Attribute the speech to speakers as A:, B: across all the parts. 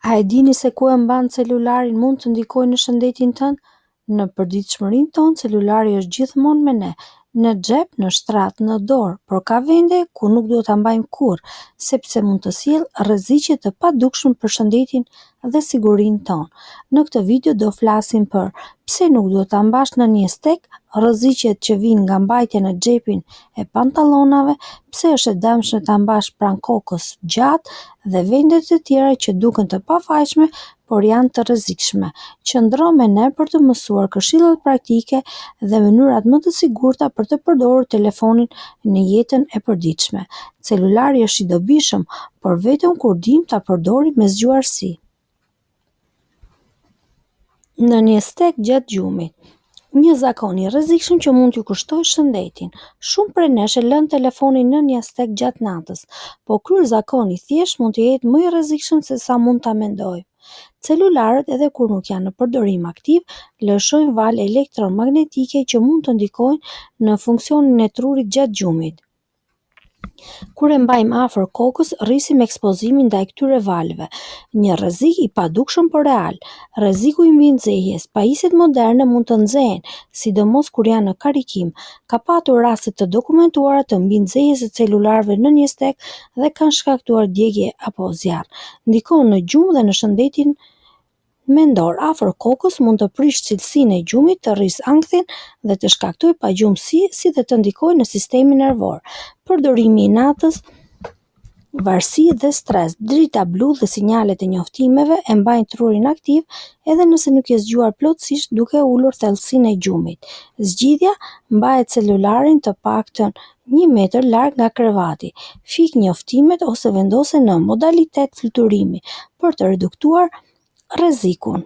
A: A e dini se ku e mban celularin mund të ndikojë në shëndetin tënd? Në përditshmërinë tonë, celulari është gjithmonë me ne, në xhep, në shtrat, në dorë, por ka vende ku nuk duhet ta mbajmë kurrë, sepse mund të sjellë rreziqe të padukshme për shëndetin dhe sigurinë tonë. Në këtë video do flasim për pse nuk duhet ta mbash në një stek, rreziqet që vijnë nga mbajtja në xhepin e pantallonave, pse është e dëmshme ta mbash pranë kokës gjatë dhe vendet e tjera që duken të pafajshme por janë të rrezikshme. Qëndro me ne për të mësuar këshillat praktike dhe mënyrat më të sigurta për të përdorur telefonin në jetën e përditshme. Celulari është i dobishëm, por vetëm kur dim ta përdorim me zgjuarsi. Në një stek gjatë gjumit. Një zakon i rrezikshëm që mund t'ju kushtojë shëndetin. Shumë prej nesh e lën telefonin në një stek gjatë natës, por ky zakon i thjesht mund të jetë më i rrezikshëm se sa mund ta mendojmë. Celularët, edhe kur nuk janë në përdorim aktiv, lëshojnë valë elektromagnetike që mund të ndikojnë në funksionin e trurit gjatë gjumit. Kur e mbajmë afër kokës, rrisim ekspozimin ndaj këtyre valëve. Një rrezik i padukshëm por real. Rreziku i mbinxehjes. Pajisjet moderne mund të nxehen, sidomos kur janë në karikim. Ka patur raste të dokumentuara të mbinxehjes së celularëve në një stek dhe kanë shkaktuar djegje apo zjarr. Ndikon në gjumë dhe në shëndetin mendor. Afër kokës mund të prish cilësinë e gjumit, të rrisë ankthin dhe të shkaktojë pagjumësi, si dhe të ndikojë në sistemin nervor. Përdorimi i natës, varësi dhe stres. Drita blu dhe sinjalet e njoftimeve e mbajnë trurin aktiv edhe nëse nuk je zgjuar plotësisht, duke ulur thellësinë e gjumit. Zgjidhja: mbaje celularin të paktën 1 metër larg nga krevati. Fik njoftimet ose vendose në modalitet fluturimi për të reduktuar rrezikun.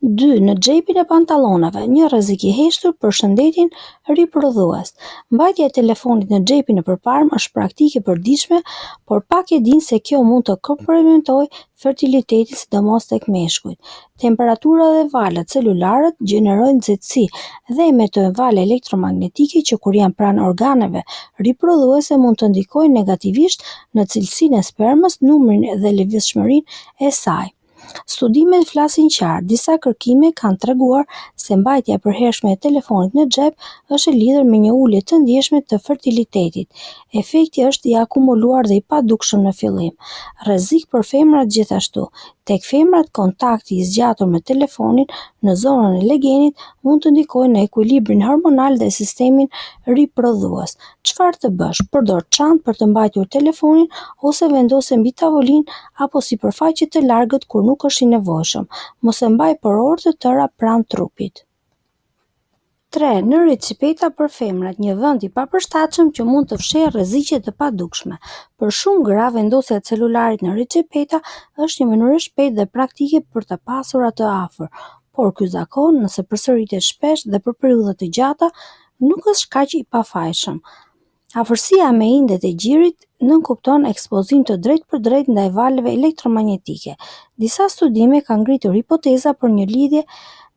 A: 2. Në xhepin e pantallonave, një rrezik i heshtur për shëndetin riprodhues. Mbajtja e telefonit në xhepin e përparëm është praktike e përditshme, por pak e dinë se kjo mund të kompromitojë fertilitetin, sidomos tek meshkujt. Temperatura dhe valët celularët gjenerojnë nxehtësi dhe emitojnë valë elektromagnetike që kur janë pranë organeve riprodhuese mund të ndikojnë negativisht në cilësinë e spermës, numrin dhe lëvizshmërinë e saj. Studimet flasin qartë. Disa kërkime kanë treguar se mbajtja e përhershme e telefonit në xhep është e lidhur me një ulje të ndjeshme të fertilitetit. Efekti është i akumuluar dhe i padukshëm në fillim. Rrezik për femrat gjithashtu. Tek femrat, kontakti i zgjatur me telefonin në zonën e legenit mund të ndikojë në ekuilibrin hormonal dhe sistemin riprodhues. Çfarë të bësh? Përdor çantë për të mbajtur telefonin ose vendose mbi tavolinë apo sipërfaqe të largët kur nuk është i nevojshëm. Mos e mbaj për orë të tëra pranë trupit. 3. Në recipeta për femrat, një vend i papërshtatshëm që mund të fshehë rreziqe të padukshme. Për shumë gra, vendosja e celularit në recipeta është një mënyrë e shpejtë dhe praktike për të pasur atë afër, por ky zakon, nëse përsëritet shpesh dhe për periudha të gjata, nuk është kaq i pafajshëm. Afërsia me indet e gjirit nënkupton ekspozim të drejtpërdrejtë ndaj valëve elektromagnetike. Disa studime kanë ngritur hipoteza për një lidhje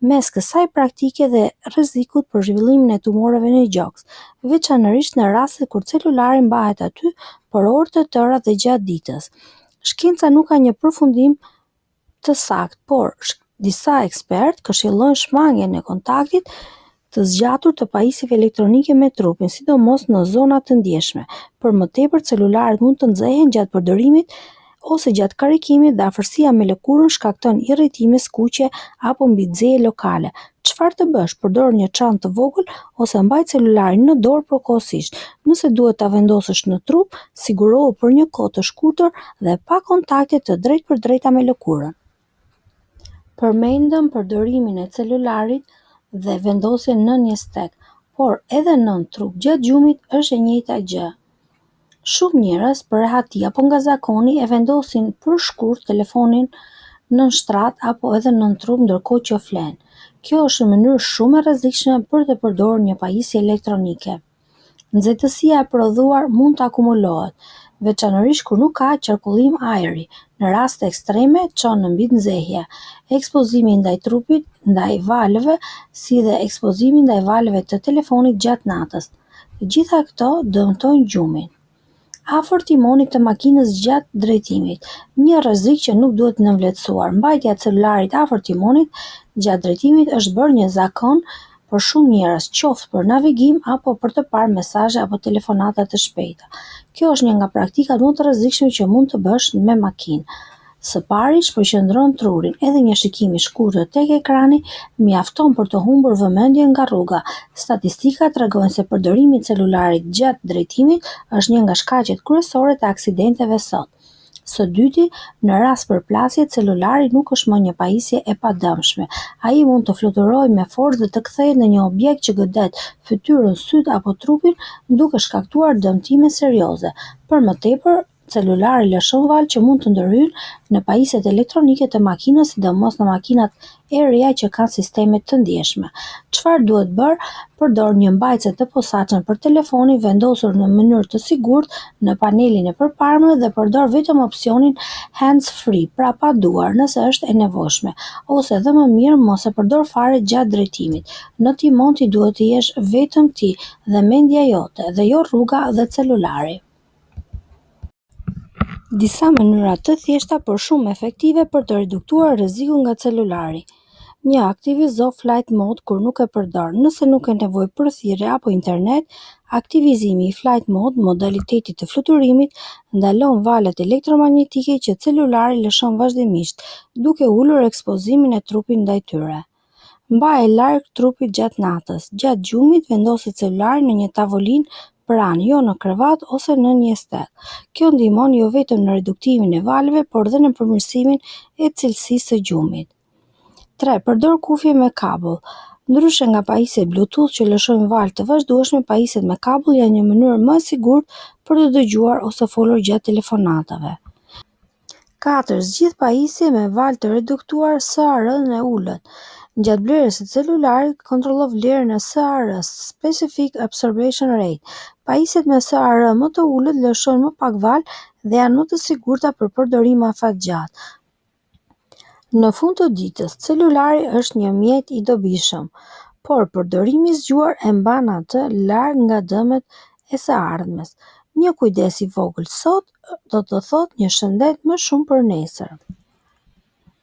A: mes kësaj praktike dhe rrezikut për zhvillimin e tumoreve në gjoks, veçanërisht në rastet kur celulari mbahet aty për orë të tëra dhe gjatë ditës. Shkenca nuk ka një përfundim të saktë, por disa ekspertë këshillojnë shmangjen e kontaktit të zgjatur të pajisjeve elektronike me trupin, sidomos në zona të ndjeshme. Për më tepër, celularet mund të nxehen gjatë përdorimit ose gjatë karikimit dhe afërsia me lëkurën shkakton irritime, skuqje apo mbinxehje lokale. Çfarë të bësh? Përdor një çantë të vogël ose mbaj celularin në dorë përkohësisht. Nëse duhet ta vendosësh në trup, sigurohu për një kohë të shkurtër dhe pa kontakte të drejtpërdrejta me lëkurën. Përmendëm përdorimin e celularit dhe vendosjen në një stek, por edhe nën trup gjatë gjumit është e njëjta gjë. Shumë njerëz për rehati apo nga zakoni e vendosin për shkurt telefonin nën shtrat apo edhe nën trup ndërkohë që flen. Kjo është një mënyrë shumë e rrezikshme për të përdorur një pajisje elektronike. Nxehtësia e prodhuar mund të akumulohet, veçanërisht kur nuk ka qarkullim ajri. Në raste ekstreme çon në mbinxehje. Ekspozimi ndaj trupit, ndaj valëve, si dhe ekspozimi ndaj valëve të telefonit gjatë natës. Të gjitha këto dëmtojnë gjumin. Afër timonit të makinës gjatë drejtimit. Një rrezik që nuk duhet nënvlerësuar. Mbajtja e celularit afër timonit gjatë drejtimit është bërë një zakon për shumë njerëz, qoftë për navigim apo për të parë mesazhe apo telefonata të shpejta. Kjo është një nga praktikat më të rrezikshme që mund të bësh me makinë. Së pari, shpërqendron trurin, edhe një shikim i shkurtër tek ekrani mjafton për të humbur vëmendjen nga rruga. Statistikat tregojnë se përdorimi i celularit gjatë drejtimit është një nga shkaqet kryesore të aksidenteve sot. Së dyti, në rast përplasje, celulari nuk është më një pajisje e padëmshme. Ai mund të fluturojë me forcë dhe të kthehet në një objekt që godet fytyrën, syt apo trupin, duke shkaktuar dëmtime serioze. Për më tepër, celulari lëshon valë që mund të ndërhyjnë në pajisjet elektronike të makinës, sidomos në makinat e reja që kanë sisteme të ndjeshme. Çfarë duhet bërë? Përdor një mbajtse të posaçëm për telefonin, vendosur në mënyrë të sigurt në panelin e përparme dhe përdor vetëm opsionin hands free, pra pa duar, nëse është e nevojshme, ose edhe më mirë mos e përdor fare gjatë drejtimit. Në timon ti duhet të jesh vetëm ti dhe mendja jote, dhe jo rruga dhe celulari. Disa mënyra të thjeshta por shumë efektive për të reduktuar rrezikun nga celulari. 1. Aktivizo flight mode kur nuk e përdor. Nëse nuk ke nevojë për thirrje apo internet, aktivizimi i flight mode, modalitetit të fluturimit, ndalon valët elektromagnetike që celulari lëshon vazhdimisht, duke ulur ekspozimin e trupit ndaj tyre. Mbaje larg trupit gjatë natës. Gjatë gjumit vendosi celularin në një tavolinë pranë, jo në krevat ose në një stek. Kjo ndihmon jo vetëm në reduktimin e valëve, por edhe në përmirësimin e cilësisë së gjumit. 3. Përdor kufje me kabull. Ndryshe nga pajisjet Bluetooth që lëshojnë valë të vazhdueshme, pajisjet me kabull janë një mënyrë më e sigurt për të dëgjuar ose folur gjatë telefonatave. 4. Zgjidh pajisje me valë të reduktuar SAR-n e ulët. Gjatë blerjes së celularit, kontrollo vlerën e SAR-s, Specific Absorption Rate. Pajisjet me SAR më të ulët lëshojnë më pak valë dhe janë më të sigurta për përdorim afatgjatë. Në fund të ditës, celulari është një mjet i dobishëm, por përdorimi i zgjuar e mban atë larg nga dëmet e së ardhmes. Një kujdes i vogël sot do të thotë një shëndet më shumë për nesër.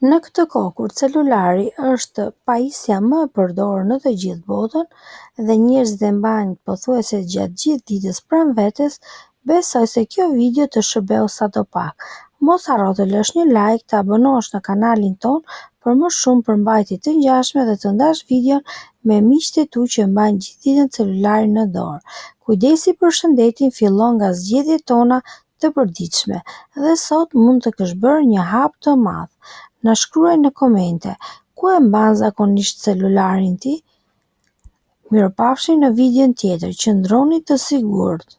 A: Në këtë kohë kur celulari është pajisja më e përdorur në të gjithë botën dhe njerëzit e mbajnë pothuajse gjatë gjithë ditës pranë vetes, besoj se kjo video të shërbeu sadopak. Mos harro të lësh një like, të abonohesh në kanalin ton për më shumë përmbajtje të ngjashme dhe të ndash videon me miqtë e tu që mbajnë gjithë ditën celularin në dorë. Kujdesi për shëndetin fillon nga zgjedhjet tona të përditshme dhe sot mund të kesh bërë një hap të madh. Na shkruaj në komente, ku e mban zakonisht celularin ti? Mirupafshim në videon tjetër, qëndroni të sigurt.